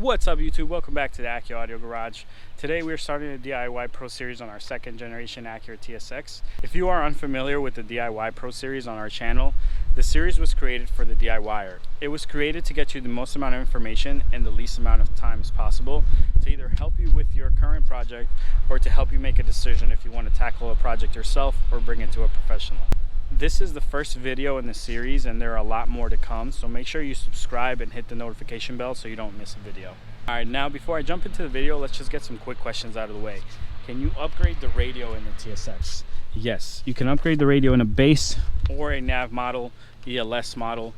What's up YouTube? Welcome back to the Acura Audio Garage. Today we're starting a DIY Pro Series on our second generation Acura TSX. If you are unfamiliar with the DIY Pro Series on our channel, the series was created for the DIYer. It was created to get you the most amount of information in the least amount of time as possible to either help you with your current project or to help you make a decision if you want to tackle a project yourself or bring it to a professional. This is the first video in the series and there are a lot more to come, so make sure you subscribe and hit the notification bell so you don't miss a video. Alright, now before I jump into the video, let's just get some quick questions out of the way. Can you upgrade the radio in the TSX? Yes, you can upgrade the radio in a base or a nav model, ELS model.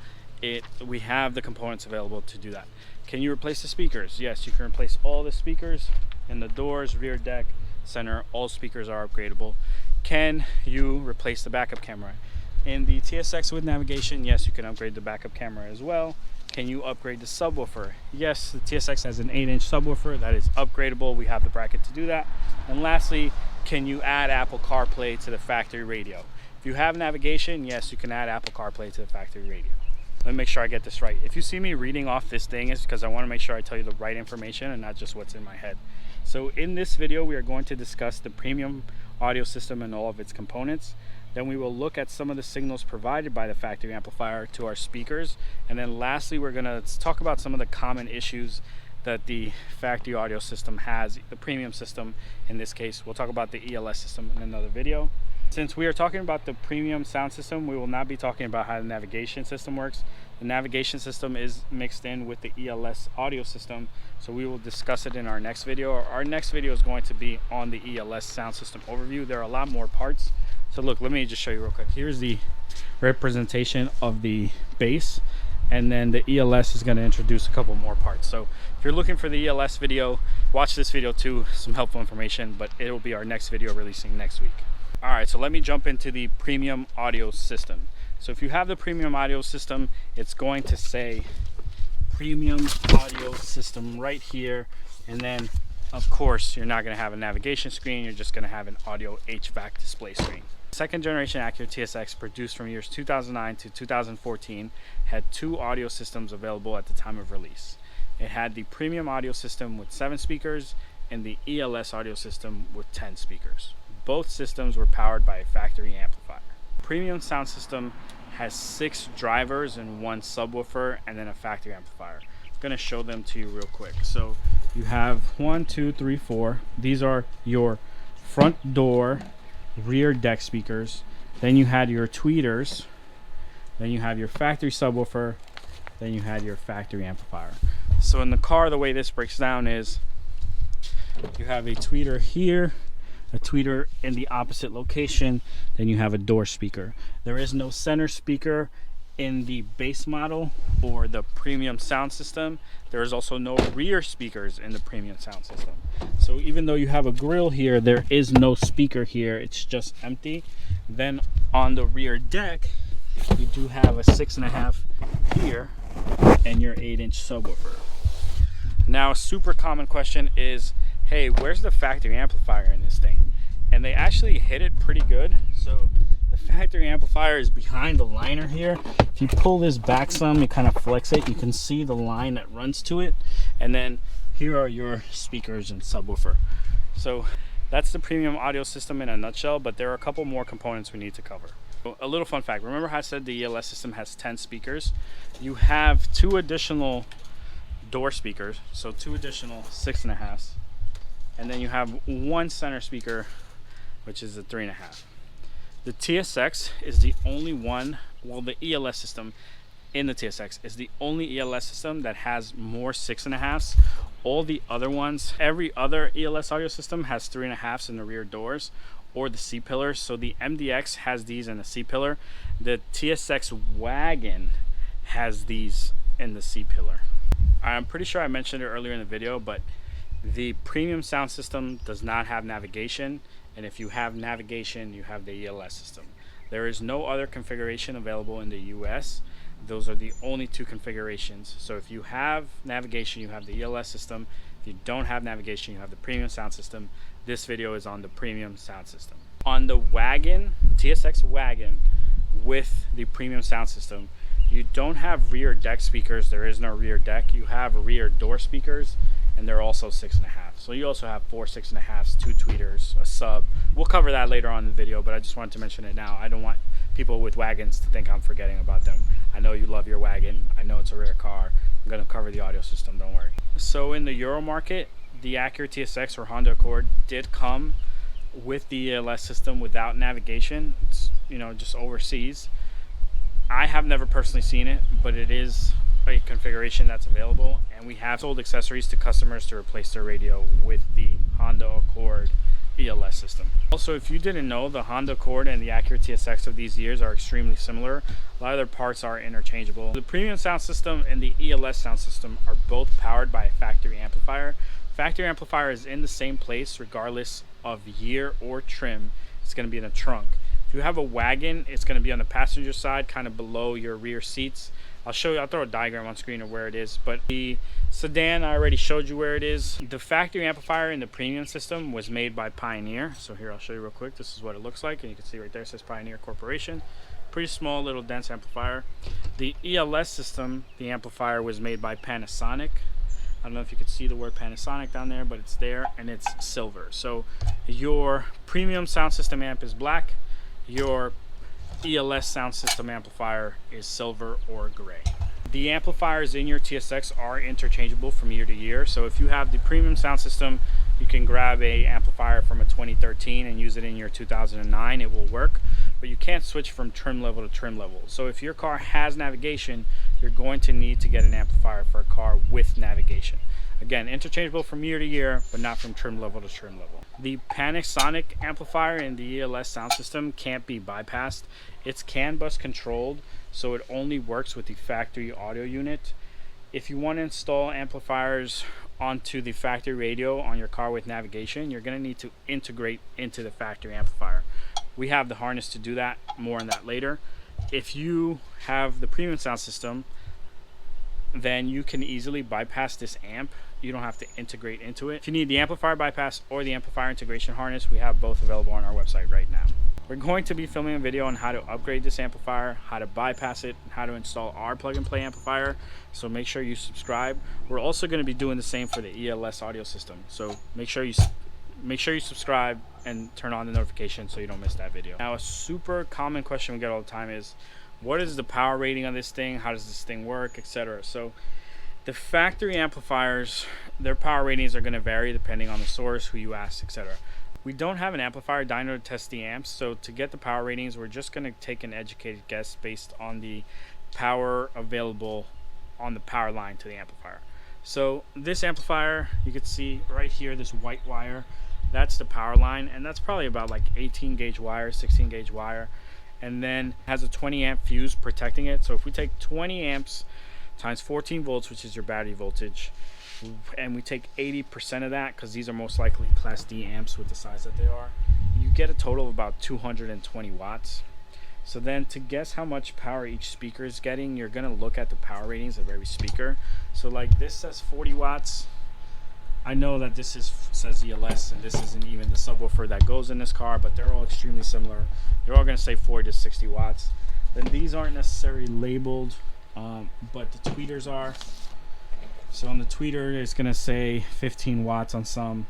We have the components available to do that. Can you replace the speakers? Yes, you can replace all the speakers in the doors, rear deck, center. All speakers are upgradable. Can you replace the backup camera? In the TSX with navigation, yes, you can upgrade the backup camera as well. Can you upgrade the subwoofer? Yes, the TSX has an 8-inch subwoofer that is upgradable. We have the bracket to do that. And lastly, can you add Apple CarPlay to the factory radio? If you have navigation, yes, you can add Apple CarPlay to the factory radio. Let me make sure I get this right. If you see me reading off this thing, it's because I want to make sure I tell you the right information and not just what's in my head. So in this video, we are going to discuss the premium audio system and all of its components. Then we will look at some of the signals provided by the factory amplifier to our speakers. And then lastly, we're going to talk about some of the common issues that the factory audio system has, the premium system in this case. We'll talk about the ELS system in another video. Since we are talking about the premium sound system, we will not be talking about how the navigation system works. The navigation system is mixed in with the ELS audio system, so we will discuss it in our next video. Our next video is going to be on the ELS sound system overview. There are a lot more parts. So look, let me just show you real quick. Here's the representation of the bass, and then the ELS is going to introduce a couple more parts. So if you're looking for the ELS video, watch this video too, some helpful information, but it will be our next video releasing next week. All right, so let me jump into the premium audio system. So if you have the premium audio system, it's going to say premium audio system right here. And then of course, you're not going to have a navigation screen. You're just going to have an audio HVAC display screen. Second generation Acura TSX, produced from years 2009 to 2014, had two audio systems available at the time of release. It had the premium audio system with 7 speakers and the ELS audio system with 10 speakers. Both systems were powered by a factory amplifier. Premium sound system has 6 drivers and 1 subwoofer and then a factory amplifier. I'm going to show them to you real quick. So you have 1, 2, 3, 4. These are your front door, rear deck speakers. Then you had your tweeters. Then you have your factory subwoofer. Then you had your factory amplifier. So in the car, the way this breaks down is you have a tweeter here, a tweeter in the opposite location, then you have a door speaker. There is no center speaker in the base model or the premium sound system. There is also no rear speakers in the premium sound system. So even though you have a grill here, there is no speaker here, it's just empty. Then on the rear deck, you do have a 6.5 here and your 8-inch subwoofer. Now a super common question is, hey, where's the factory amplifier in this thing? And they actually hit it pretty good. So the factory amplifier is behind the liner here. If you pull this back some, you kind of flex it, you can see the line that runs to it. And then here are your speakers and subwoofer. So that's the premium audio system in a nutshell, but there are a couple more components we need to cover. A little fun fact, remember how I said the ELS system has 10 speakers? You have 2 additional door speakers, so 2 additional 6.5s. And then you have 1 center speaker, which is a 3.5. The TSX is the only one, well, the ELS system in the TSX is the only ELS system that has more 6.5s. All the other ones, every other ELS audio system has 3.5s in the rear doors or the C-pillar. So the MDX has these in the C-pillar. The TSX wagon has these in the C-pillar. I'm pretty sure I mentioned it earlier in the video, but the premium sound system does not have navigation, and if you have navigation, you have the ELS system. There is no other configuration available in the US. Those are the only 2 configurations. So if you have navigation, you have the ELS system. If you don't have navigation, you have the premium sound system. This video is on the premium sound system. On the wagon, TSX wagon with the premium sound system, You don't have rear deck speakers. There is no rear deck. You have rear door speakers, and they're also 6.5. So you also have 4 6.5s, 2 tweeters, a sub. We'll cover that later on in the video, but I just wanted to mention it now. I don't want people with wagons to think I'm forgetting about them. I know you love your wagon. I know it's a rare car. I'm going to cover the audio system, don't worry. So in the Euro market, the Acura TSX or Honda Accord did come with the ELS system without navigation. It's, you know, just overseas. I have never personally seen it, but it is a configuration that's available, and we have sold accessories to customers to replace their radio with the Honda Accord ELS system. Also, if you didn't know, the Honda Accord and the Acura TSX of these years are extremely similar. A lot of their parts are interchangeable. The premium sound system and the ELS sound system are both powered by a factory amplifier. Factory amplifier is in the same place regardless of year or trim. It's going to be in a trunk. If you have a wagon, it's going to be on the passenger side, kind of below your rear seats. I'll show you, I'll throw a diagram on screen of where it is, but the sedan, I already showed you where it is. The factory amplifier in the premium system was made by Pioneer. So here, I'll show you real quick. This is what it looks like, and you can see right there it says Pioneer Corporation. Pretty small, little dense amplifier. The ELS system, the amplifier was made by Panasonic. I don't know if you can see the word Panasonic down there, but it's there, and it's silver. So your premium sound system amp is black. Your ELS sound system amplifier is silver or gray. The amplifiers in your TSX are interchangeable from year to year. So if you have the premium sound system, you can grab a amplifier from a 2013 and use it in your 2009. It will work, but you can't switch from trim level to trim level. So if your car has navigation, you're going to need to get an amplifier for a car with navigation. Again, interchangeable from year to year, but not from trim level to trim level. The Panasonic amplifier in the ELS sound system can't be bypassed. It's CAN bus controlled, so it only works with the factory audio unit. If you want to install amplifiers onto the factory radio on your car with navigation, you're going to need to integrate into the factory amplifier. We have the harness to do that, more on that later. If you have the premium sound system, then you can easily bypass this amp. You don't have to integrate into it. If you need the amplifier bypass or the amplifier integration harness, we have both available on our website right now. We're going to be filming a video on how to upgrade this amplifier, how to bypass it, and how to install our plug-and-play amplifier. So make sure you subscribe. We're also going to be doing the same for the ELS audio system. So make sure you subscribe and turn on the notification so you don't miss that video. Now, a super common question we get all the time is, what is the power rating on this thing? How does this thing work, etc.? So the factory amplifiers, their power ratings are going to vary depending on the source, who you ask, etc. We don't have an amplifier dyno to test the amps, so to get the power ratings, we're just going to take an educated guess based on the power available on the power line to the amplifier. So this amplifier, you can see right here, this white wire, that's the power line, and that's probably about like 18 gauge wire, 16 gauge wire, and then has a 20 amp fuse protecting it. So if we take 20 amps times 14 volts, which is your battery voltage, and we take 80% of that, because these are most likely Class D amps with the size that they are, you get a total of about 220 watts. So then to guess how much power each speaker is getting, you're going to look at the power ratings of every speaker. So like this says 40 watts. I know that this says ELS, and this isn't even the subwoofer that goes in this car, but they're all extremely similar. They're all going to say 40 to 60 watts. Then these aren't necessarily labeled, but the tweeters are. So on the tweeter, it's going to say 15 watts on some.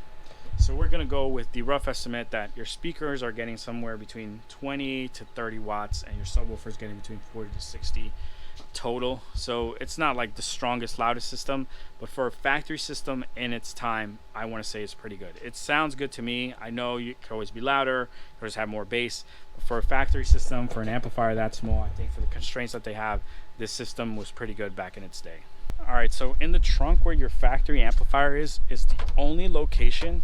So we're going to go with the rough estimate that your speakers are getting somewhere between 20 to 30 watts, and your subwoofer is getting between 40 to 60 total. So it's not like the strongest, loudest system, but for a factory system in its time, I want to say it's pretty good. It sounds good to me. I know you could always be louder, you always have more bass, but for a factory system, for an amplifier that small, I think for the constraints that they have, this system was pretty good back in its day. Alright, so in the trunk where your factory amplifier is the only location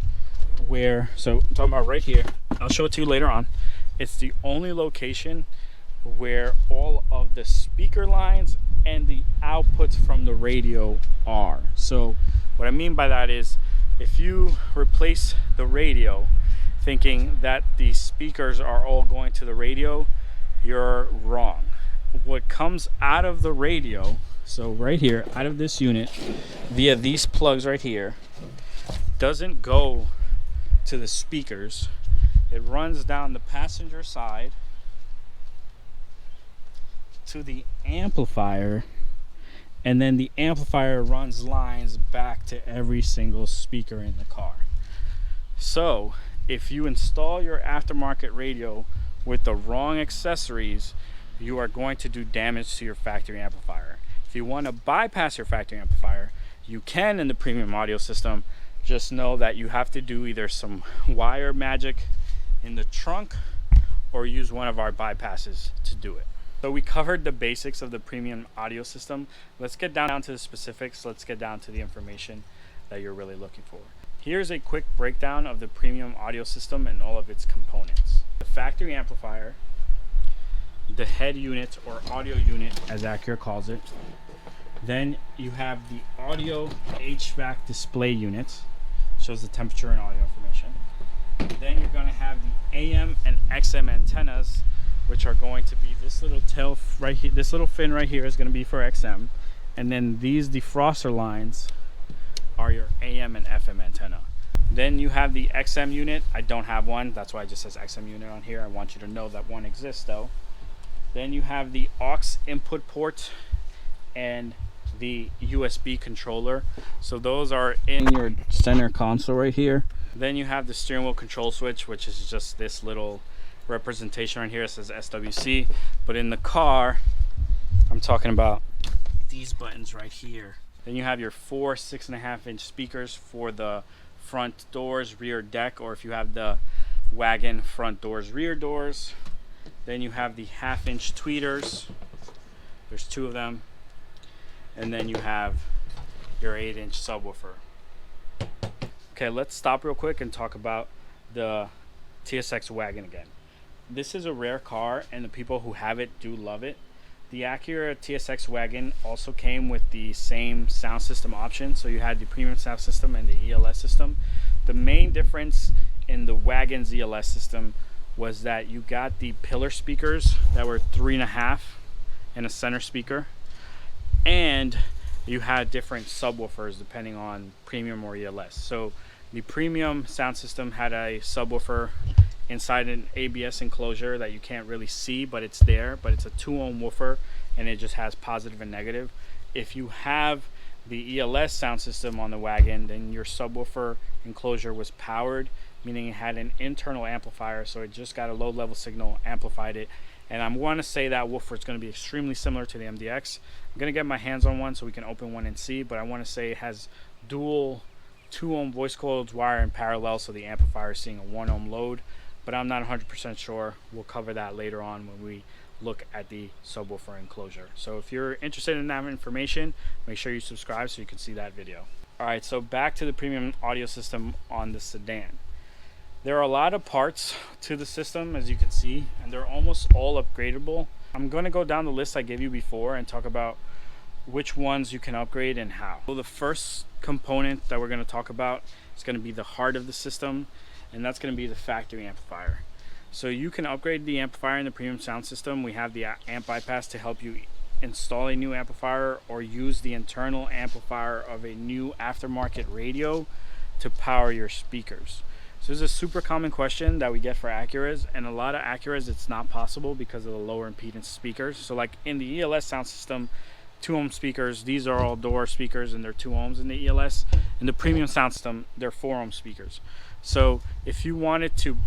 where, so I'm talking about right here, I'll show it to you later on. It's the only location where all of the speaker lines and the outputs from the radio are. So what I mean by that is, if you replace the radio thinking that the speakers are all going to the radio, you're wrong. What comes out of the radio, so right here, out of this unit, via these plugs right here, doesn't go to the speakers. It runs down the passenger side to the amplifier, and then the amplifier runs lines back to every single speaker in the car. So if you install your aftermarket radio with the wrong accessories, you are going to do damage to your factory amplifier. If you want to bypass your factory amplifier, you can in the premium audio system. Just know that you have to do either some wire magic in the trunk or use one of our bypasses to do it. So we covered the basics of the premium audio system. Let's get down to the specifics. Let's get down to the information that you're really looking for. Here's a quick breakdown of the premium audio system and all of its components. The factory amplifier, the head unit or audio unit as Acura calls it. Then you have the audio HVAC display unit, shows the temperature and audio information. Then you're going to have the AM and XM antennas, which are going to be this little tail right here. This little fin right here is going to be for XM, and then these defroster lines are your AM and FM antenna. Then you have the XM unit. I don't have one, that's why it just says XM unit on here. I want you to know that one exists though. Then you have the aux input port and the USB controller. So those are in your center console right here. Then you have the steering wheel control switch, which is just this little representation right here. It says SWC, but in the car, I'm talking about these buttons right here. Then you have your 4 6.5-inch speakers for the front doors, rear deck, or if you have the wagon, front doors, rear doors. Then you have the 1/2-inch tweeters. There's 2 of them. And then you have your 8-inch subwoofer. Okay, let's stop real quick and talk about the TSX wagon again. This is a rare car, and the people who have it do love it. The Acura TSX wagon also came with the same sound system option. So you had the premium sound system and the ELS system. The main difference in the wagon's ELS system was that you got the pillar speakers that were 3.5 and a center speaker, and you had different subwoofers depending on premium or ELS. So the premium sound system had a subwoofer inside an ABS enclosure that you can't really see, but it's there, but it's a 2-ohm woofer, and it just has positive and negative. If you have the ELS sound system on the wagon, then your subwoofer enclosure was powered, meaning it had an internal amplifier, so it just got a low level signal, amplified it. And I'm going to say that woofer is going to be extremely similar to the MDX. I'm going to get my hands on one so we can open one and see, but I want to say it has dual 2-ohm voice coils wire in parallel, so the amplifier is seeing a 1-ohm load, but I'm not 100% sure. We'll cover that later on when we look at the subwoofer enclosure. So if you're interested in that information, make sure you subscribe so you can see that video. Alright, so back to the premium audio system on the sedan. There are a lot of parts to the system, as you can see, and they're almost all upgradable. I'm going to go down the list I gave you before and talk about which ones you can upgrade and how. So the first component that we're going to talk about is going to be the heart of the system, and that's going to be the factory amplifier. So you can upgrade the amplifier in the premium sound system. We have the amp bypass to help you install a new amplifier or use the internal amplifier of a new aftermarket radio to power your speakers. So this is a super common question that we get for Acuras, and a lot of Acuras it's not possible because of the lower impedance speakers. So like in the ELS sound system, 2-ohm speakers, these are all door speakers and they're 2 ohms in the ELS. In the premium sound system, they're 4-ohm speakers. So if you wanted to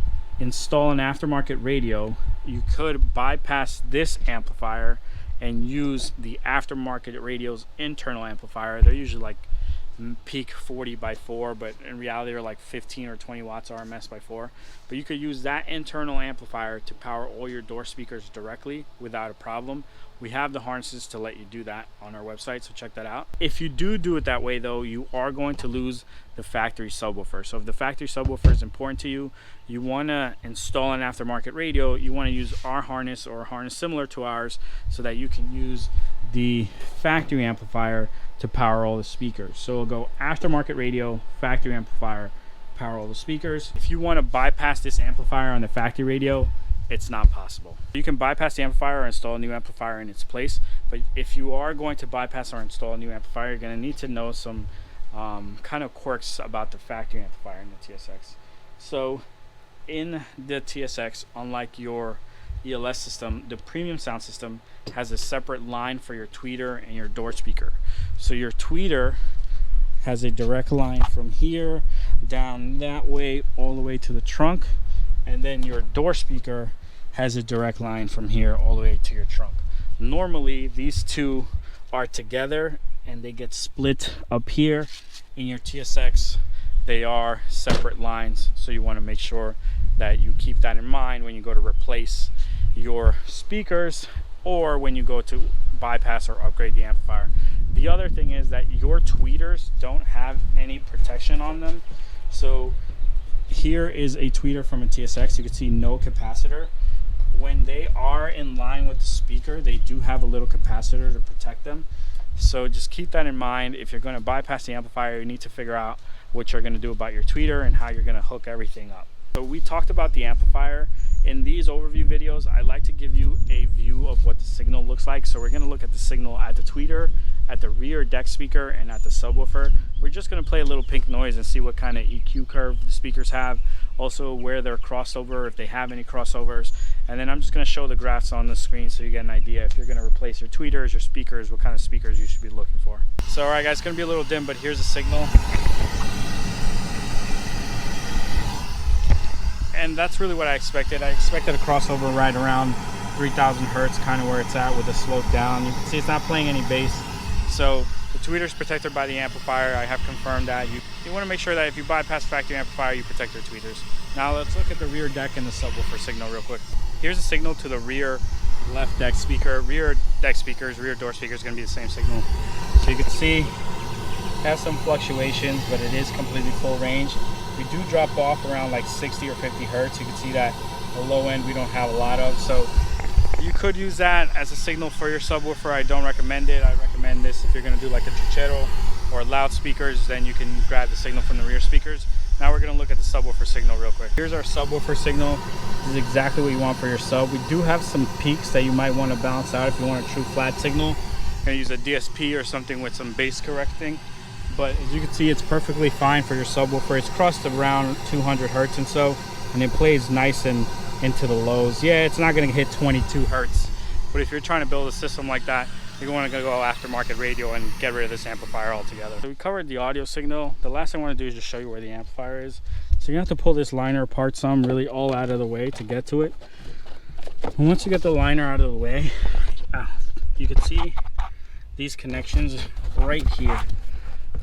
install an aftermarket radio, you could bypass this amplifier and use the aftermarket radio's internal amplifier. They're usually like peak 40/4, but in reality they're like 15 or 20 watts RMS by 4. But you could use that internal amplifier to power all your door speakers directly without a problem. We have the harnesses to let you do that on our website, so check that out. If you do it that way though, you are going to lose the factory subwoofer. So if the factory subwoofer is important to you, you want to install an aftermarket radio, you want to use our harness or a harness similar to ours so that you can use the factory amplifier to power all the speakers. So we'll go aftermarket radio, factory amplifier, power all the speakers. If you want to bypass this amplifier on the factory radio, it's not possible. You can bypass the amplifier or install a new amplifier in its place, but if you are going to bypass or install a new amplifier, you're going to need to know some kind of quirks about the factory amplifier in the TSX. So in the TSX, unlike your ELS system, the premium sound system has a separate line for your tweeter and your door speaker. So your tweeter has a direct line from here down that way all the way to the trunk, and then your door speaker has a direct line from here all the way to your trunk. Normally these two are together and they get split up here. In your TSX they are separate lines, so you want to make sure that you keep that in mind when you go to replace your speakers or when you go to bypass or upgrade the amplifier. The other thing is that your tweeters don't have any protection on them. So here is a tweeter from a TSX. You can see no capacitor. When they are in line with the speaker, they do have a little capacitor to protect them. So just keep that in mind. If you're going to bypass the amplifier, you need to figure out what you're going to do about your tweeter and how you're going to hook everything up. So we talked about the amplifier. In these overview videos, I like to give you a view of what the signal looks like. So we're going to look at the signal at the tweeter, at the rear deck speaker, and at the subwoofer. We're just going to play a little pink noise and see what kind of EQ curve the speakers have, also where they're crossover, if they have any crossovers. And then I'm just going to show the graphs on the screen so you get an idea if you're going to replace your tweeters, your speakers, what kind of speakers you should be looking for. So all right guys, it's going to be a little dim, but here's the signal. And that's really what I expected. I expected a crossover right around 3000 hertz, kind of where it's at with a slope down. You can see it's not playing any bass. So the tweeter is protected by the amplifier. I have confirmed that. You want to make sure that if you bypass factory amplifier, you protect your tweeters. Now let's look at the rear deck and the subwoofer signal real quick. Here's a signal to the rear left deck speaker. Rear deck speakers, rear door speaker is going to be the same signal. So you can see it has some fluctuations, but it is completely full range. We do drop off around like 60 or 50 hertz. You can see that the low end we don't have a lot of. So you could use that as a signal for your subwoofer. I don't recommend it. I recommend this if you're going to do like a Truchero or loudspeakers, then you can grab the signal from the rear speakers. Now we're going to look at the subwoofer signal real quick. Here's our subwoofer signal. This is exactly what you want for your sub. We do have some peaks that you might want to balance out if you want a true flat signal. You're going to use a DSP or something with some bass correcting. But as you can see, it's perfectly fine for your subwoofer. It's crossed around 200 hertz and so, and it plays nice and into the lows. Yeah, it's not going to hit 22 hertz, but if you're trying to build a system like that, you're going to go aftermarket radio and get rid of this amplifier altogether. So we covered the audio signal. The last thing I want to do is just show you where the amplifier is. So you have to pull this liner apart some, really all out of the way to get to it. And once you get the liner out of the way, you can see these connections right here.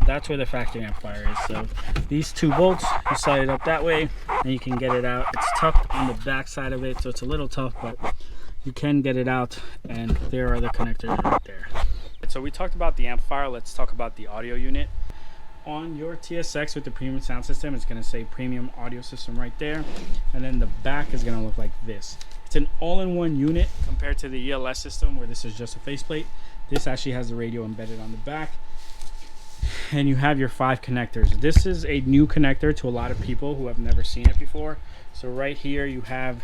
That's where the factory amplifier is. So these two bolts, you slide it up that way and you can get it out. It's tucked on the back side of it, so it's a little tough, but you can get it out, and there are the connectors right there. So we talked about the amplifier. Let's talk about the audio unit. On your TSX with the premium sound system, it's going to say premium audio system right there, and then the back is going to look like this. It's an all-in-one unit compared to the ELS system where this is just a faceplate. This actually has the radio embedded on the back, and you have your 5 connectors. This is a new connector to a lot of people who have never seen it before. So right here you have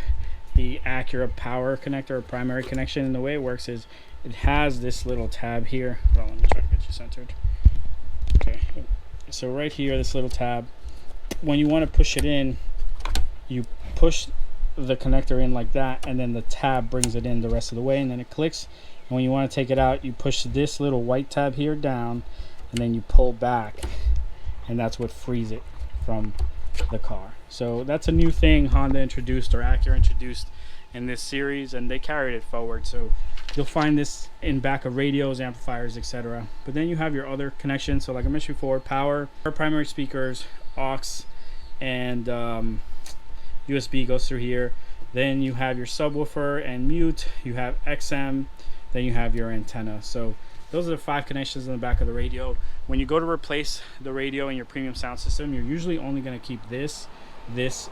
the Acura power connector or primary connection, and the way it works is it has this little tab here. Hold on, let me try to get you centered. Okay, so right here, this little tab, when you want to push it in, you push the connector in like that, and then the tab brings it in the rest of the way, and then it clicks. And when you want to take it out, you push this little white tab here down, and then you pull back, and that's what frees it from the car. So that's a new thing Honda introduced, or Acura introduced in this series, and they carried it forward. So you'll find this in back of radios, amplifiers, etc. But then you have your other connections. So like I mentioned before, power, primary speakers, aux, and USB goes through here. Then you have your subwoofer and mute, you have XM, then you have your antenna. So those are the 5 connections in the back of the radio. When you go to replace the radio in your premium sound system, you're usually only going to keep this,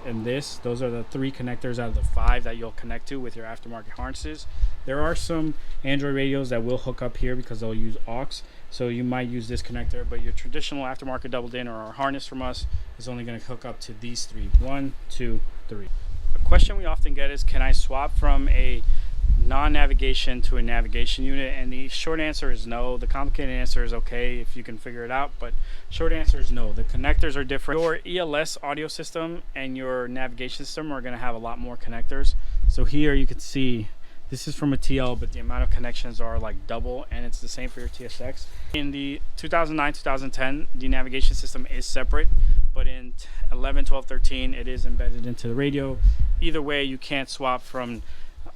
and this. Those are the 3 connectors out of the 5 that you'll connect to with your aftermarket harnesses. There are some Android radios that will hook up here because they'll use aux, so you might use this connector, but your traditional aftermarket doubled in or our harness from us is only going to hook up to these 3. 1, 2, 3. A question we often get is, can I swap from a non-navigation to a navigation unit? And the short answer is no. The complicated answer is okay if you can figure it out, but short answer is no. The connectors are different. Your ELS audio system and your navigation system are going to have a lot more connectors. So here you can see this is from a TL, but the amount of connections are like double, and it's the same for your TSX. In the 2009-2010, the navigation system is separate, but in 11, 12, 13, it is embedded into the radio. Either way, you can't swap from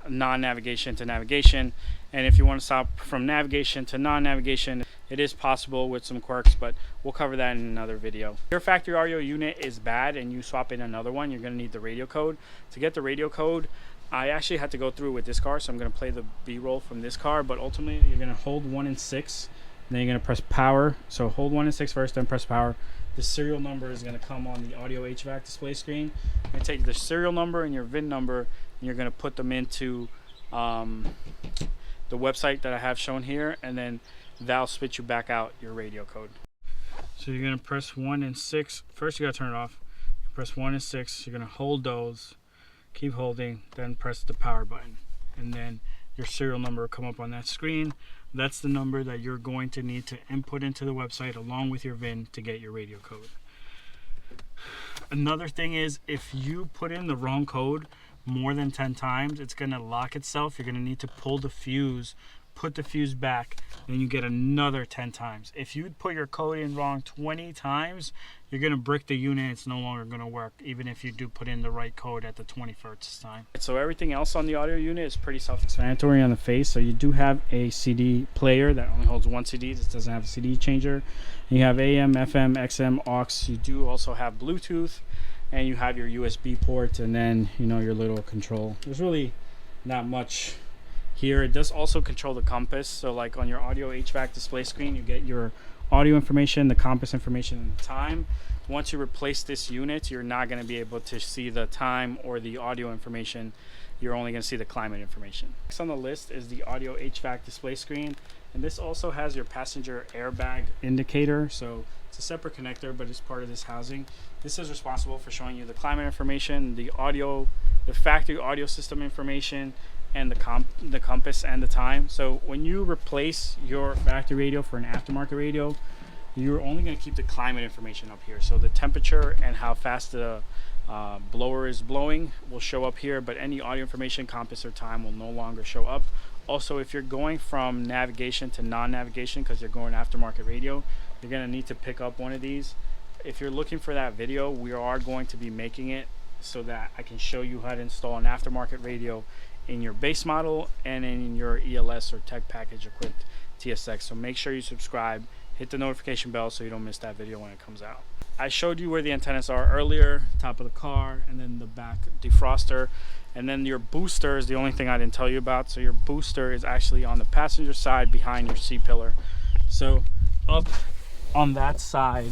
non-navigation to navigation, and if you want to swap from navigation to non-navigation, it is possible with some quirks, but we'll cover that in another video. If your factory audio unit is bad and you swap in another one, you're going to need the radio code. To get the radio code, I actually had to go through with this car, so I'm going to play the B-roll from this car, but ultimately you're going to hold 1 and 6, and then you're going to press power. So hold 1 and 6 first, then press power. The serial number is going to come on the audio HVAC display screen. You're going to take the serial number and your VIN number, and you're going to put them into the website that I have shown here, and then that'll spit you back out your radio code. So you're going to press 1 and 6. First you got to turn it off. Press 1 and 6. You're going to hold those. Keep holding, then press the power button, and then your serial number will come up on that screen. That's the number that you're going to need to input into the website along with your VIN to get your radio code. Another thing is, if you put in the wrong code more than 10 times, it's going to lock itself. You're going to need to pull the fuse, put the fuse back, then you get another 10 times. If you put your code in wrong 20 times, you're going to brick the unit. It's no longer going to work, even if you do put in the right code at the 21st time. So everything else on the audio unit is pretty self-explanatory on the face. So you do have a CD player that only holds 1 CD. This doesn't have a CD changer. You have AM, FM, XM, aux. You do also have Bluetooth, and you have your USB port, and then your little control. There's really not much here. It does also control the compass. So like on your audio HVAC display screen, you get your audio information, the compass information, and the time. Once you replace this unit, you're not going to be able to see the time or the audio information. You're only going to see the climate information. Next on the list is the audio HVAC display screen, and this also has your passenger airbag indicator. So it's a separate connector, but it's part of this housing. This is responsible for showing you the climate information, the audio, the factory audio system information, and the compass and the time. So when you replace your factory radio for an aftermarket radio, you're only going to keep the climate information up here. So the temperature and how fast the blower is blowing will show up here, but any audio information, compass, or time will no longer show up. Also, if you're going from navigation to non-navigation because you're going aftermarket radio, you're going to need to pick up one of these. If you're looking for that video, we are going to be making it so that I can show you how to install an aftermarket radio in your base model and in your ELS or tech package equipped TSX. So make sure you subscribe, hit the notification bell so you don't miss that video when it comes out. I showed you where the antennas are earlier, top of the car, and then the back defroster, and then your booster is the only thing I didn't tell you about. So your booster is actually on the passenger side behind your C-pillar. So up on that side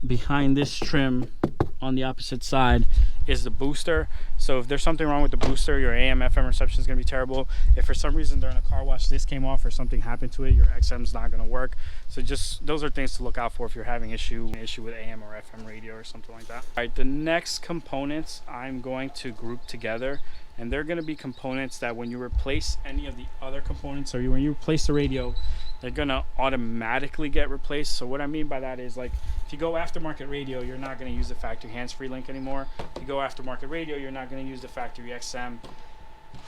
behind this trim on the opposite side is the booster. So if there's something wrong with the booster, your AM FM reception is going to be terrible. If for some reason during a car wash this came off or something happened to it, your XM is not going to work. So just those are things to look out for if you're having an issue with AM or FM radio or something like that. All right, the next components I'm going to group together, and they're going to be components that when you replace any of the other components, or when you replace the radio, they're going to automatically get replaced. So what I mean by that is, like, if you go aftermarket radio, you're not going to use the factory hands-free link anymore. If you go aftermarket radio, you're not going to use the factory XM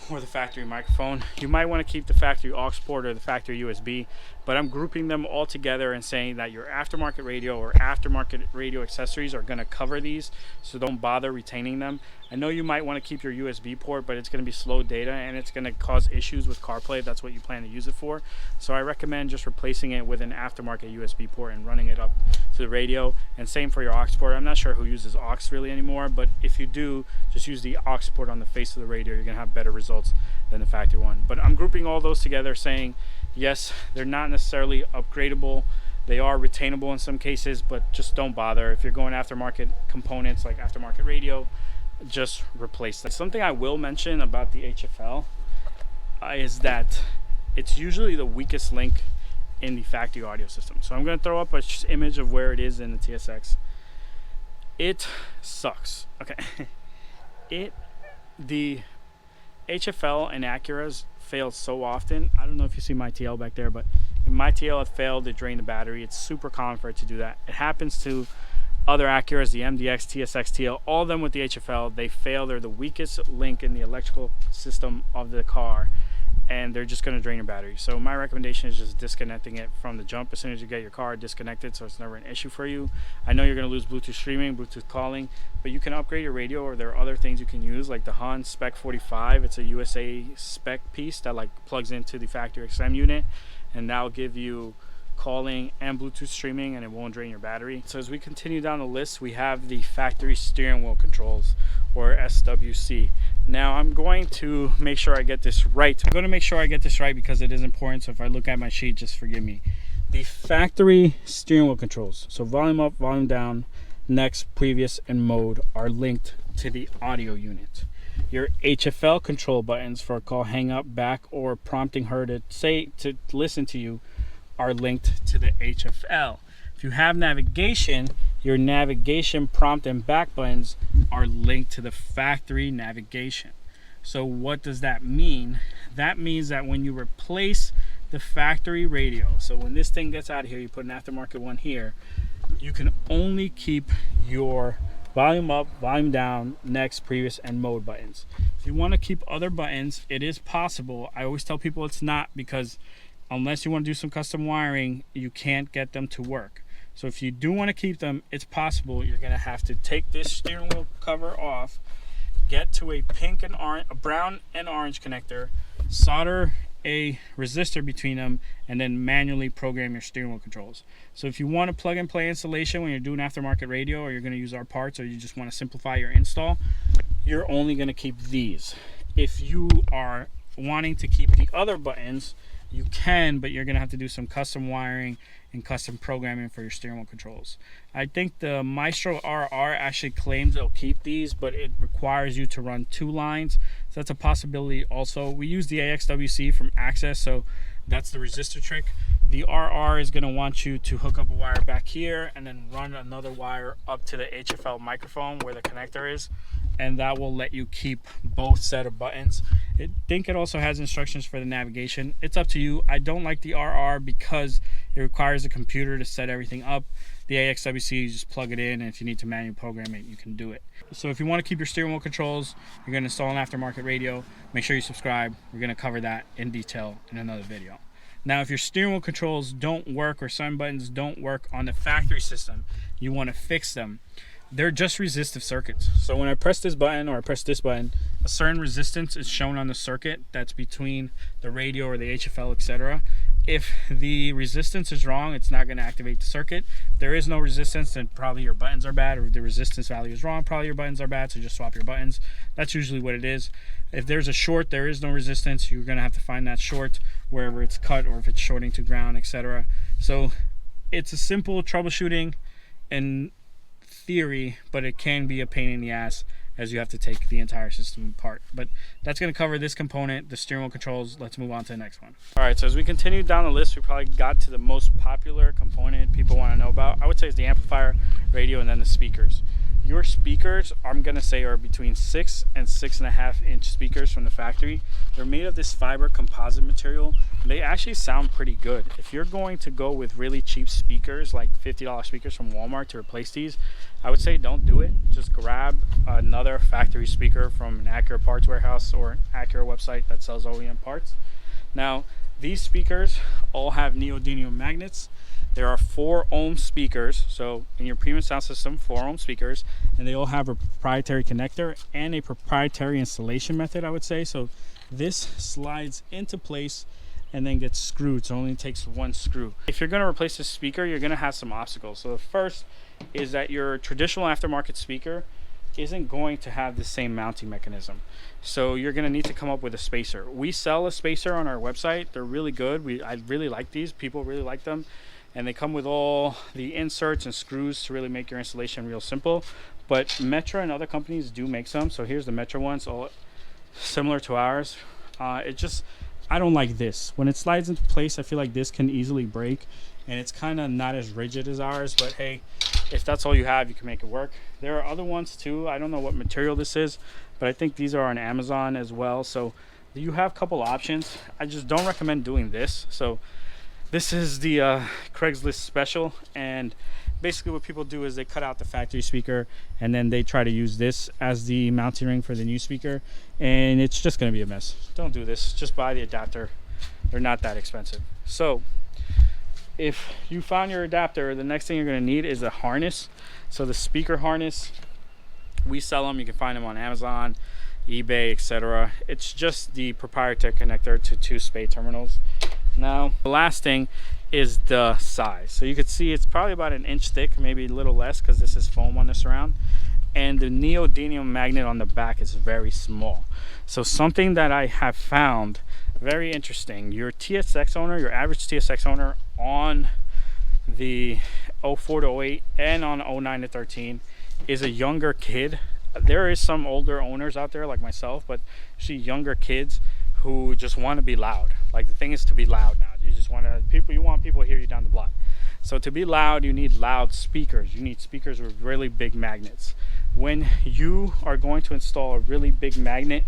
or the factory microphone. You might want to keep the factory aux port or the factory USB, but I'm grouping them all together and saying that your aftermarket radio or aftermarket radio accessories are going to cover these, so don't bother retaining them. I know you might want to keep your USB port, but it's going to be slow data and it's going to cause issues with CarPlay if that's what you plan to use it for. So I recommend just replacing it with an aftermarket USB port and running it up to the radio. And same for your aux port. I'm not sure who uses aux really anymore, but if you do, just use the aux port on the face of the radio. You're going to have better results than the factory one. But I'm grouping all those together saying, yes, they're not necessarily upgradable. They are retainable in some cases, but just don't bother. If you're going aftermarket components like aftermarket radio, just replace that. Something I will mention about the HFL is that it's usually the weakest link in the factory audio system. So I'm going to throw up an image of where it is in the TSX. It sucks. Okay. The HFL and Acuras fail so often. I don't know if you see my TL back there, but if my TL had failed, it drained the battery. It's super common for it to do that. It happens to other Acuras, the MDX, TSX, TL, all of them with the HFL, they fail. They're the weakest link in the electrical system of the car, and they're just going to drain your battery. So my recommendation is just disconnecting it from the jump. As soon as you get your car disconnected, so it's never an issue for you. I know you're going to lose Bluetooth streaming, Bluetooth calling, but you can upgrade your radio, or there are other things you can use, like the Handsfree Spec 45. It's a USA spec piece that like plugs into the factory XM unit, and that'll give you calling and Bluetooth streaming, and it won't drain your battery. So as we continue down the list, we have the factory steering wheel controls, or SWC. Now I'm going to make sure I get this right. I'm going to make sure I get this right because it is important. So if I look at my sheet, just forgive me. The factory steering wheel controls, so volume up, volume down, next, previous, and mode, are linked to the audio unit. Your HFL control buttons for a call, hang up, back, or prompting her to listen to you are linked to the HFL. If you have navigation, your navigation prompt and back buttons are linked to the factory navigation. So what does that mean? That means that when you replace the factory radio, so when this thing gets out of here, you put an aftermarket one here, you can only keep your volume up, volume down, next, previous, and mode buttons. If you want to keep other buttons, it is possible. I always tell people it's not, because unless you want to do some custom wiring, you can't get them to work. So if you do want to keep them, it's possible. You're going to have to take this steering wheel cover off, get to a pink and orange, a brown and orange connector, solder a resistor between them, and then manually program your steering wheel controls. So if you want to plug and play installation when you're doing aftermarket radio, or you're going to use our parts, or you just want to simplify your install, you're only going to keep these. If you are wanting to keep the other buttons, you can, but you're going to have to do some custom wiring and custom programming for your steering wheel controls. I think the Maestro RR actually claims it'll keep these, but it requires you to run 2 lines. So that's a possibility also. We use the AXWC from Access, so that's the resistor trick. The RR is going to want you to hook up a wire back here and then run another wire up to the HFL microphone where the connector is, and that will let you keep both set of buttons. I think it also has instructions for the navigation. It's up to you. I don't like the RR because it requires a computer to set everything up. The AXWC, you just plug it in, and if you need to manually program it, you can do it. So if you want to keep your steering wheel controls, you're going to install an aftermarket radio, make sure you subscribe. We're going to cover that in detail in another video. Now, if your steering wheel controls don't work, or some buttons don't work on the factory system, you want to fix them. They're just resistive circuits. So when I press this button, or I press this button, a certain resistance is shown on the circuit that's between the radio or the HFL, etc. If the resistance is wrong, it's not going to activate the circuit. If there is no resistance, then probably your buttons are bad, or if the resistance value is wrong, probably your buttons are bad, so just swap your buttons. That's usually what it is. If there's a short, there is no resistance, you're going to have to find that short wherever it's cut, or if it's shorting to ground, etc. So it's a simple troubleshooting in theory, but it can be a pain in the ass, as you have to take the entire system apart. But that's going to cover this component, the steering wheel controls. Let's move on to the next one. All right, so as we continue down the list, we probably got to the most popular component people want to know about. I would say it's the amplifier, radio, and then the speakers. Your speakers, I'm going to say, are between 6 and 6.5 inch speakers from the factory. They're made of this fiber composite material. They actually sound pretty good. If you're going to go with really cheap speakers, like $50 speakers from Walmart, to replace these, I would say don't do it. Just grab another factory speaker from an Acura parts warehouse or an Acura website that sells OEM parts. Now, these speakers all have neodymium magnets. There are 4 ohm speakers, so in your premium sound system, 4 ohm speakers, and they all have a proprietary connector and a proprietary installation method, I would say. So this slides into place and then gets screwed, so it only takes 1 screw. If you're going to replace this speaker, you're going to have some obstacles. So the first is that your traditional aftermarket speaker isn't going to have the same mounting mechanism, so you're going to need to come up with a spacer. We sell a spacer on our website. They're really good. I really like these. People really like them, and they come with all the inserts and screws to really make your installation real simple. But Metro and other companies do make some. So here's the Metro one, so similar to ours. I don't like this. When it slides into place, I feel like this can easily break, and it's kind of not as rigid as ours, but hey, if that's all you have, you can make it work. There are other ones too. I don't know what material this is, but I think these are on Amazon as well. So you have a couple options. I just don't recommend doing this. So this is the Craigslist special, and basically what people do is they cut out the factory speaker and then they try to use this as the mounting ring for the new speaker, and it's just going to be a mess. Don't do this. Just buy the adapter. They're not that expensive. So if you found your adapter, the next thing you're going to need is a harness. So the speaker harness, we sell them. You can find them on Amazon, eBay, etc. It's just the proprietary connector to 2 SPAY terminals. Now the last thing is the size. So you can see it's probably about an inch thick, maybe a little less because this is foam on the surround, and the neodymium magnet on the back is very small. So something that I have found very interesting, your TSX owner, your average TSX owner on the 04 to 08 and on 09 to 13 is a younger kid. There is some older owners out there like myself, but you see younger kids who just want to be loud. Like, the thing is to be loud now. You just want you want people to hear you down the block. So to be loud, you need loud speakers. You need speakers with really big magnets. When you are going to install a really big magnet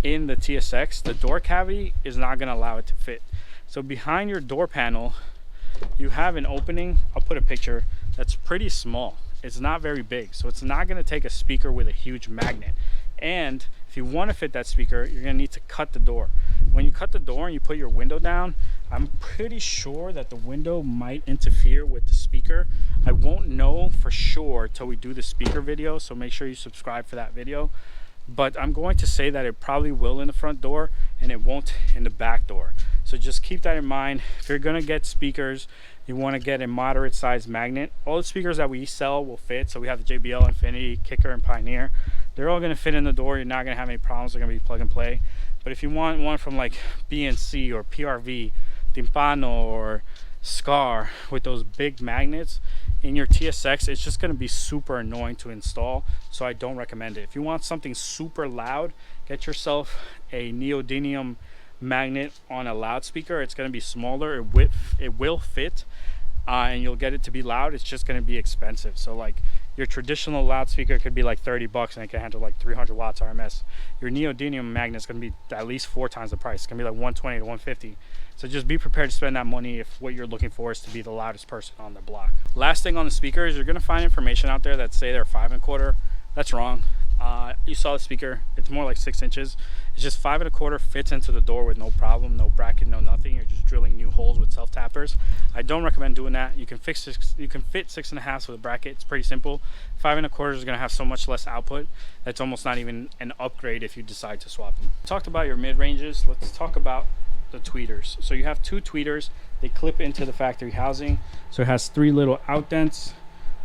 in the TSX, the door cavity is not going to allow it to fit. So behind your door panel, you have an opening. I'll put a picture that's pretty small. It's not very big, so it's not going to take a speaker with a huge magnet. And if you want to fit that speaker, you're going to need to cut the door. When you cut the door and you put your window down, I'm pretty sure that the window might interfere with the speaker. I won't know for sure till we do the speaker video, so make sure you subscribe for that video. But I'm going to say that it probably will in the front door and it won't in the back door. So just keep that in mind. If you're going to get speakers, you want to get a moderate size magnet. All the speakers that we sell will fit. So we have the JBL, Infinity, Kicker, and Pioneer. They're all going to fit in the door. You're not going to have any problems. They're going to be plug and play. But if you want one from like BNC or PRV, Timpano or Scar with those big magnets in your TSX, it's just going to be super annoying to install. So I don't recommend it. If you want something super loud, get yourself a neodymium magnet on a loudspeaker. It's going to be smaller. It will fit, and you'll get it to be loud. It's just going to be expensive. So like your traditional loudspeaker could be like 30 bucks and it can handle like 300 watts RMS. Your neodymium magnet is going to be at least 4 times the price. It's going to be like 120 to 150. So just be prepared to spend that money if what you're looking for is to be the loudest person on the block. Last thing on the speakers, you're going to find information out there that say they're 5 1/4. That's wrong. You saw the speaker, it's more like 6 inches. It's just 5 1/4, fits into the door with no problem, no bracket, no nothing. You're just drilling new holes with self tappers. I don't recommend doing that. You can fit 6 1/2 with a bracket. It's pretty simple. 5 1/4 is going to have so much less output that's almost not even an upgrade if you decide to swap them. We talked about your mid ranges. Let's talk about the tweeters. So you have 2 tweeters. They clip into the factory housing. So it has 3 little out dents,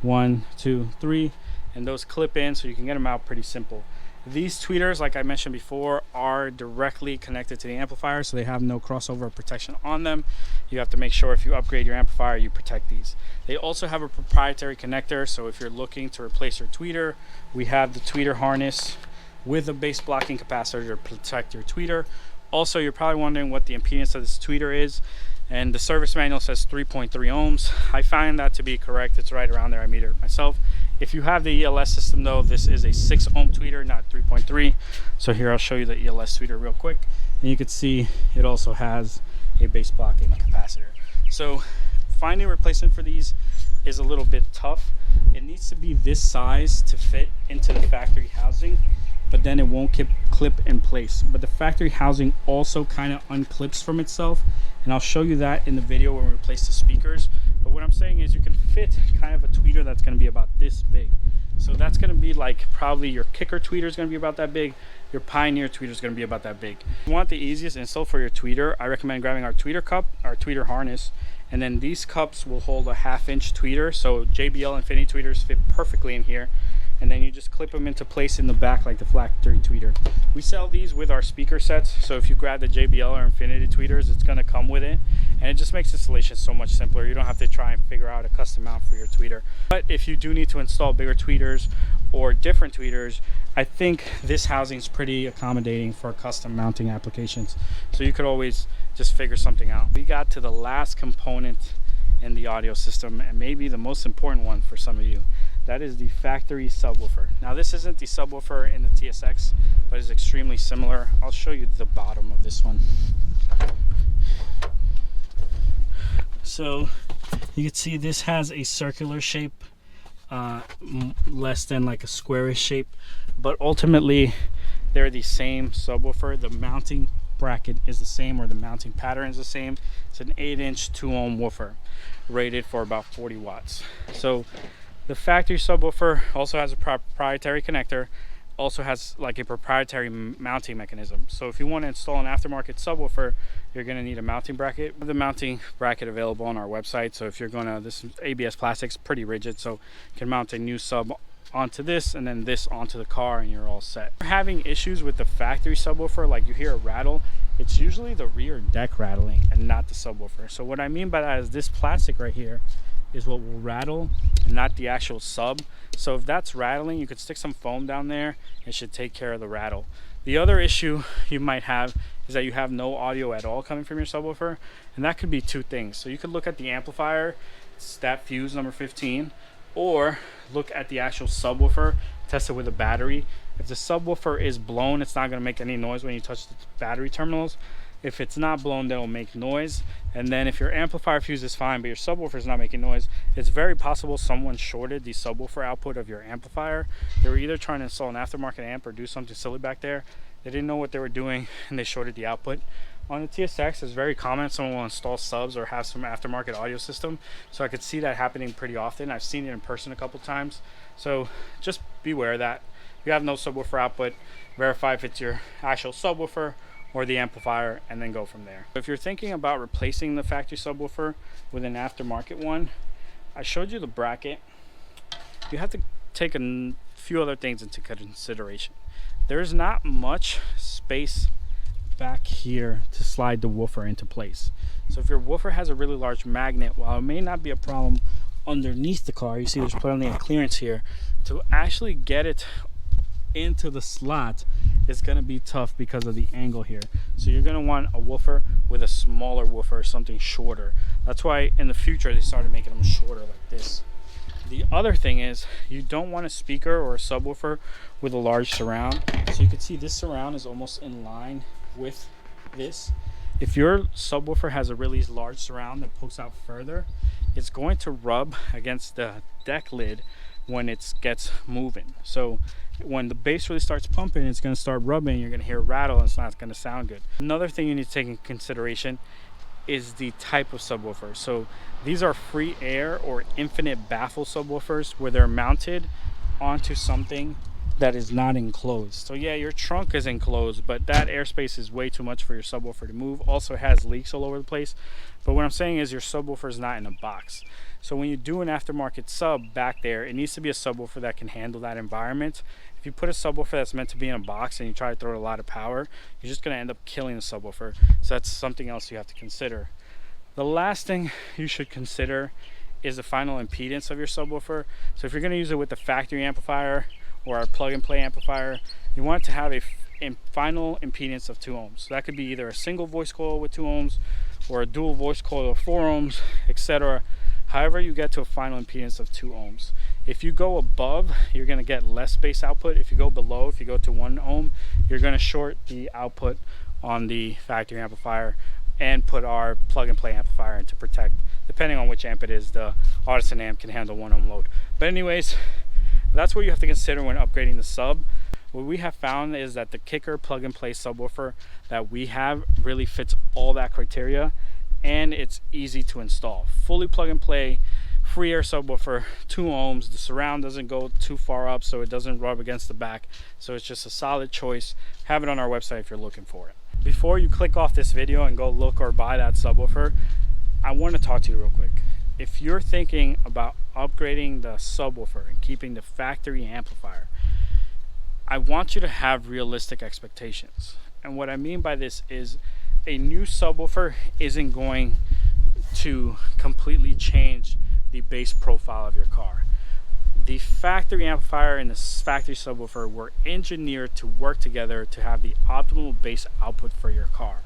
1, 2, 3. And those clip in, so you can get them out pretty simple. These tweeters, like I mentioned before, are directly connected to the amplifier, so they have no crossover protection on them. You have to make sure if you upgrade your amplifier, you protect these. They also have a proprietary connector, so if you're looking to replace your tweeter, we have the tweeter harness with a base blocking capacitor to protect your tweeter. Also, you're probably wondering what the impedance of this tweeter is, and the service manual says 3.3 ohms. I find that to be correct. It's right around there. I meter it myself. If you have the ELS system though, this is a 6 ohm tweeter, not 3.3. So here I'll show you the ELS tweeter real quick. And you can see it also has a base blocking capacitor. So finding a replacement for these is a little bit tough. It needs to be this size to fit into the factory housing, but then it won't clip in place. But the factory housing also kind of unclips from itself, and I'll show you that in the video when we replace the speakers. But what I'm saying is you can fit kind of a tweeter that's going to be about this big. So that's going to be like probably your Kicker tweeter is going to be about that big. Your Pioneer tweeter is going to be about that big. If you want the easiest install for your tweeter, I recommend grabbing our tweeter cup, our tweeter harness, and then these cups will hold a 1/2 inch tweeter. So JBL Infinity tweeters fit perfectly in here. And then you just clip them into place in the back like the factory tweeter. We sell these with our speaker sets, so if you grab the JBL or Infinity tweeters, it's going to come with it, and it just makes installation so much simpler. You don't have to try and figure out a custom mount for your tweeter. But if you do need to install bigger tweeters or different tweeters, I think this housing is pretty accommodating for custom mounting applications, so you could always just figure something out. We got to the last component in the audio system, and maybe the most important one for some of you. That is the factory subwoofer. Now this isn't the subwoofer in the TSX, but it's extremely similar. I'll show you the bottom of this one. So You can see this has a circular shape, less than like a squarish shape, but ultimately they're the same subwoofer. The mounting bracket is the same, or the mounting pattern is the same. It's an 8-inch 2-ohm woofer rated for about 40 watts. So the factory subwoofer also has a proprietary connector, also has like a proprietary mounting mechanism. So if you want to install an aftermarket subwoofer, you're going to need a mounting bracket. The mounting bracket available on our website. So if you're going to, this ABS plastic's pretty rigid, so you can mount a new sub onto this and then this onto the car and you're all set. If you're having issues with the factory subwoofer, like you hear a rattle, it's usually the rear deck rattling and not the subwoofer. So what I mean by that is this plastic right here is what will rattle and not the actual sub. So if that's rattling, you could stick some foam down there. It should take care of the rattle. The other issue you might have is that you have no audio at all coming from your subwoofer, and that could be two things. So you could look at the amplifier, it's that fuse number 15, or look at the actual subwoofer, test it with a battery. If the subwoofer is blown, it's not going to make any noise when you touch the battery terminals. If it's not blown, then it'll make noise. And then if your amplifier fuse is fine but your subwoofer is not making noise, it's very possible someone shorted the subwoofer output of your amplifier. They were either trying to install an aftermarket amp or do something silly back there. They didn't know what they were doing and they shorted the output. On the TSX, it's very common someone will install subs or have some aftermarket audio system. So I could see that happening pretty often. I've seen it in person a couple times. So just beware of that. If you have no subwoofer output, verify if it's your actual subwoofer or the amplifier, and then go from there. If you're thinking about replacing the factory subwoofer with an aftermarket one, I showed you the bracket. You have to take a few other things into consideration. There's not much space back here to slide the woofer into place. So if your woofer has a really large magnet, while it may not be a problem underneath the car, you see there's plenty of clearance here, to actually get it into the slot is going to be tough because of the angle here. So you're going to want a woofer with a smaller woofer, something shorter. That's why in the future they started making them shorter like this. The other thing is you don't want a speaker or a subwoofer with a large surround. So you can see this surround is almost in line with this. If your subwoofer has a really large surround that pokes out further, it's going to rub against the deck lid when it gets moving. So when the bass really starts pumping, it's going to start rubbing, you're going to hear a rattle, and it's not going to sound good. Another thing you need to take into consideration is the type of subwoofer. So these are free air or infinite baffle subwoofers, where they're mounted onto something that is not enclosed. So yeah, your trunk is enclosed, but that airspace is way too much for your subwoofer to move. Also has leaks all over the place. But what I'm saying is your subwoofer is not in a box. So when you do an aftermarket sub back there, it needs to be a subwoofer that can handle that environment. If you put a subwoofer that's meant to be in a box and you try to throw a lot of power, you're just going to end up killing the subwoofer. So that's something else you have to consider. The last thing you should consider is the final impedance of your subwoofer. So if you're going to use it with the factory amplifier or a plug-and-play amplifier, you want it to have a final impedance of 2 ohms. So that could be either a single voice coil with 2 ohms or a dual voice coil of 4 ohms, etc. However you get to a final impedance of 2 ohms. If you go above, you're going to get less bass output. If you go below, if you go to 1 ohm, you're going to short the output on the factory amplifier and put our plug-and-play amplifier in to protect. Depending on which amp it is, the Artisan amp can handle 1 ohm load. But anyways, that's what you have to consider when upgrading the sub. What we have found is that the Kicker plug-and-play subwoofer that we have really fits all that criteria, and it's easy to install. Fully plug-and-play, free air subwoofer, 2 ohms. The surround doesn't go too far up, so it doesn't rub against the back. So it's just a solid choice. Have it on our website if you're looking for it. Before you click off this video and go look or buy that subwoofer, I want to talk to you real quick. If you're thinking about upgrading the subwoofer and keeping the factory amplifier, I want you to have realistic expectations. And what I mean by this is a new subwoofer isn't going to completely change the bass profile of your car. The factory amplifier and the factory subwoofer were engineered to work together to have the optimal bass output for your car.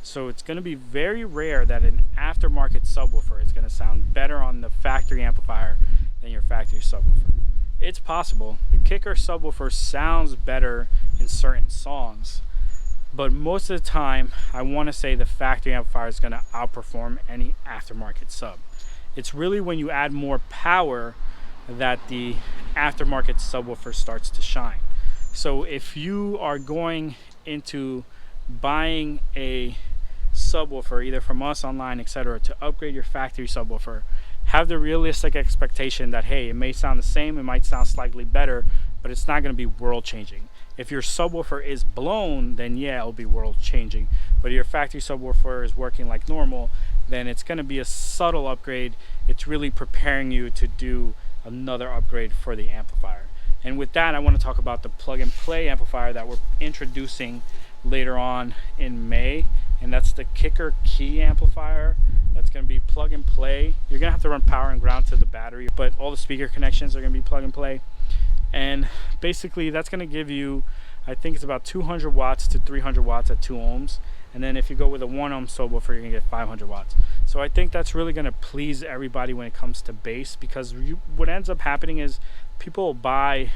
So it's going to be very rare that an aftermarket subwoofer is going to sound better on the factory amplifier than your factory subwoofer. It's possible. The Kicker subwoofer sounds better in certain songs, but most of the time I want to say the factory amplifier is going to outperform any aftermarket sub. It's really when you add more power that the aftermarket subwoofer starts to shine. So if you are going into buying a subwoofer either from us, online, etc., to upgrade your factory subwoofer, have the realistic expectation that, hey, it may sound the same, it might sound slightly better, but it's not going to be world changing. If your subwoofer is blown, then yeah, it'll be world changing. But if your factory subwoofer is working like normal, then it's going to be a subtle upgrade. It's really preparing you to do another upgrade for the amplifier. And with that, I want to talk about the plug and play amplifier that we're introducing later on in May, and that's the kicker key amplifier. That's going to be plug and play. You're going to have to run power and ground to the battery, but all the speaker connections are going to be plug and play. And basically that's going to give you, I think it's about 200 watts to 300 watts at 2 ohms. And then if you go with a 1 ohm subwoofer, you're going to get 500 watts. So I think that's really going to please everybody when it comes to bass, because what ends up happening is people will buy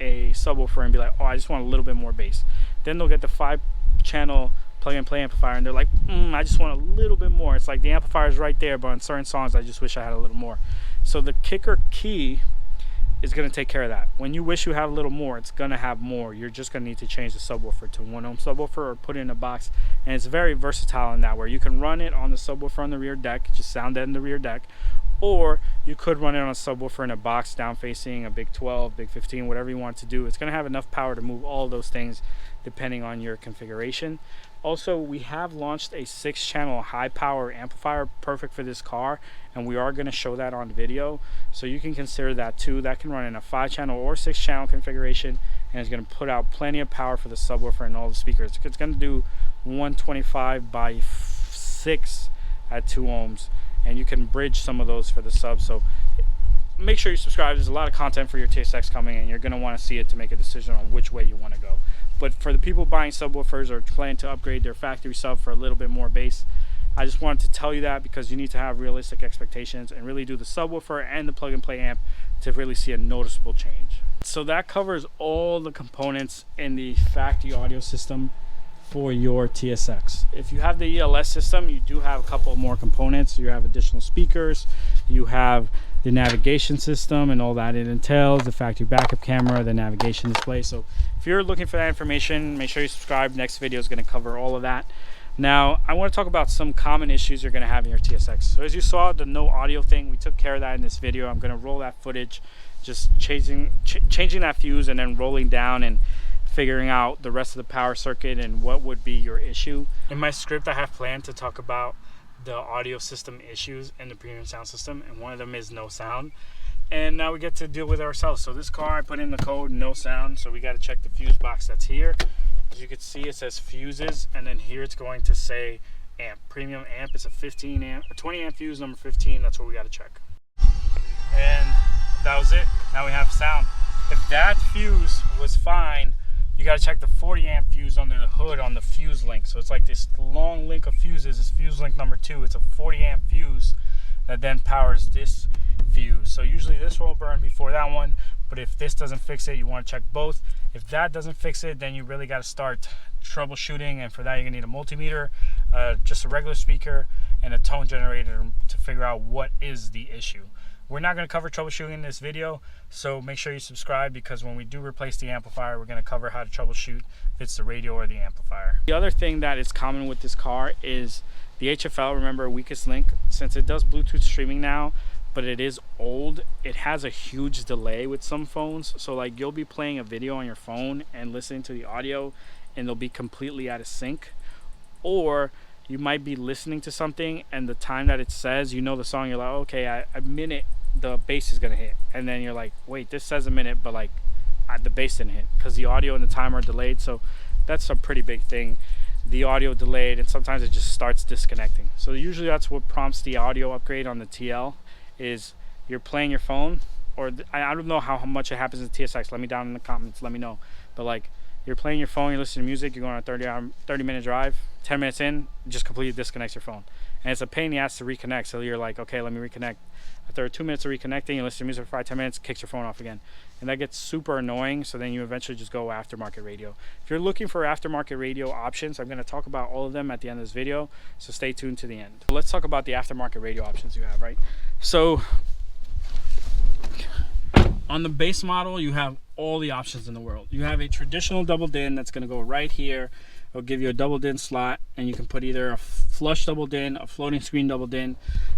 a subwoofer and be like, oh, I just want a little bit more bass. Then they'll get the 5-channel plug and play amplifier and they're like, I just want a little bit more. It's like the amplifier is right there, but on certain songs I just wish I had a little more. So the kicker key is going to take care of that. When you wish you have a little more, it's going to have more. You're just going to need to change the subwoofer to 1 ohm subwoofer or put it in a box. And it's very versatile in that, where you can run it on the subwoofer on the rear deck, just sound that in the rear deck, or you could run it on a subwoofer in a box down facing, a big 12, big 15, whatever you want to do. It's going to have enough power to move all those things depending on your configuration. Also, we have launched a 6-channel high power amplifier perfect for this car, and we are going to show that on video, so you can consider that too. That can run in a 5-channel or 6-channel configuration, and it's going to put out plenty of power for the subwoofer and all the speakers. It's going to do 125 by 6 at 2 ohms, and you can bridge some of those for the sub. So make sure you subscribe. There's a lot of content for your TSX coming, and you're going to want to see it to make a decision on which way you want to go. But for the people buying subwoofers or planning to upgrade their factory sub for a little bit more bass, I just wanted to tell you that, because you need to have realistic expectations and really do the subwoofer and the plug and play amp to really see a noticeable change. So that covers all the components in the factory audio system for your TSX. If you have the ELS system, you do have a couple more components. You have additional speakers, you have the navigation system and all that it entails, the factory backup camera, the navigation display. So if you're looking for that information, make sure you subscribe. Next video is going to cover all of that. Now I want to talk about some common issues you're going to have in your TSX. So as you saw, the no audio thing, we took care of that in this video. I'm going to roll that footage, just changing that fuse and then rolling down and figuring out the rest of the power circuit and what would be your issue. In my script, I have planned to talk about the audio system issues in the premium sound system, and one of them is no sound. And now we get to deal with it ourselves. So this car, I put in the code no sound, so we got to check the fuse box that's here. As you can see, it says fuses, and then here it's going to say amp. Premium amp is a 20 amp fuse, number 15. That's what we got to check. And that was it. Now we have sound. If that fuse was fine, you got to check the 40 amp fuse under the hood on the fuse link. So it's like this long link of fuses. It's fuse link number 2. It's a 40 amp fuse that then powers this fuse. So usually this will burn before that one, but if this doesn't fix it, you want to check both. If that doesn't fix it, then you really got to start troubleshooting, and for that you're gonna need a multimeter, just a regular speaker, and a tone generator to figure out what is the issue. We're not going to cover troubleshooting in this video, so make sure you subscribe, because when we do replace the amplifier, we're going to cover how to troubleshoot if it's the radio or the amplifier. The other thing that is common with this car is the HFL, remember, weakest link. Since it does Bluetooth streaming now, but it is old, it has a huge delay with some phones. So like you'll be playing a video on your phone and listening to the audio, and they'll be completely out of sync. Or you might be listening to something, and the time that it says, you know the song, you're like, okay, a minute the bass is gonna hit, and then you're like, wait, this says a minute, but like the bass didn't hit, because the audio and the timer are delayed. So that's a pretty big thing, the audio delayed, and sometimes it just starts disconnecting. So usually that's what prompts the audio upgrade on the TL, is you're playing your phone, or I don't know how much it happens in TSX, let me down in the comments, let me know, but like you're playing your phone, you're listening to music, you're going on a 30-minute drive, 10 minutes in, it just completely disconnects your phone. And it's a pain in the ass to reconnect, so you're like, okay, let me reconnect. After 2 minutes of reconnecting, you listen to music for 5-10 minutes, kicks your phone off again. And that gets super annoying, so then you eventually just go aftermarket radio. If you're looking for aftermarket radio options, I'm going to talk about all of them at the end of this video, so stay tuned to the end. Let's talk about the aftermarket radio options you have, right? So on the base model, you have all the options in the world. You have a traditional double din that's going to go right here. It'll give you a double din slot, and you can put either a flush double din, a floating screen double din.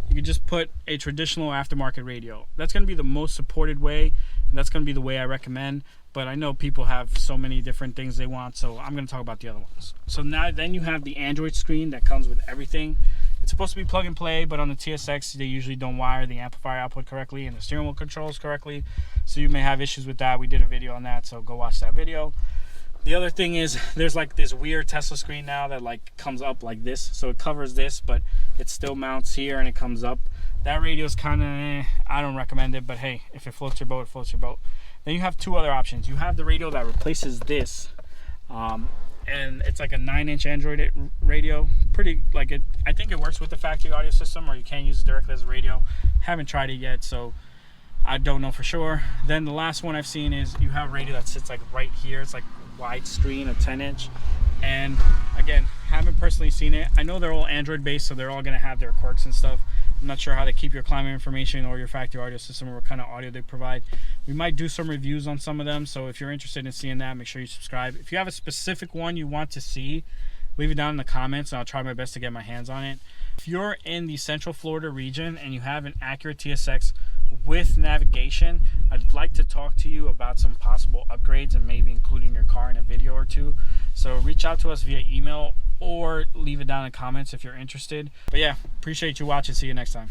You can just put a traditional aftermarket radio. That's going to be the most supported way, and that's going to be the way I recommend. But I know people have so many different things they want, so I'm going to talk about the other ones. So now then you have the Android screen that comes with everything. It's supposed to be plug and play, but on the TSX they usually don't wire the amplifier output correctly and the steering wheel controls correctly, so you may have issues with that. We did a video on that, so go watch that video. The other thing is there's like this weird Tesla screen now that like comes up like this, so it covers this but it still mounts here and it comes up. That radio is kind of I don't recommend it, but hey, if it floats your boat, it floats your boat. Then you have two other options. You have the radio that replaces this, and it's like a 9-inch Android radio. Pretty like it. I think it works with the factory audio system, or you can use it directly as a radio. Haven't tried it yet, so I don't know for sure. Then the last one I've seen is you have a radio that sits like right here. It's like wide screen, a 10-inch, and again, haven't personally seen it. I know they're all Android based, so they're all gonna have their quirks and stuff. I'm not sure how they keep your climate information or your factory audio system or what kind of audio they provide. We might do some reviews on some of them, so if you're interested in seeing that, make sure you subscribe. If you have a specific one you want to see, leave it down in the comments and I'll try my best to get my hands on it. If you're in the Central Florida region and you have an Acura TSX with navigation, I'd like to talk to you about some possible upgrades and maybe including your car in a video or two. So reach out to us via email or leave it down in the comments if you're interested. But yeah, appreciate you watching. See you next time.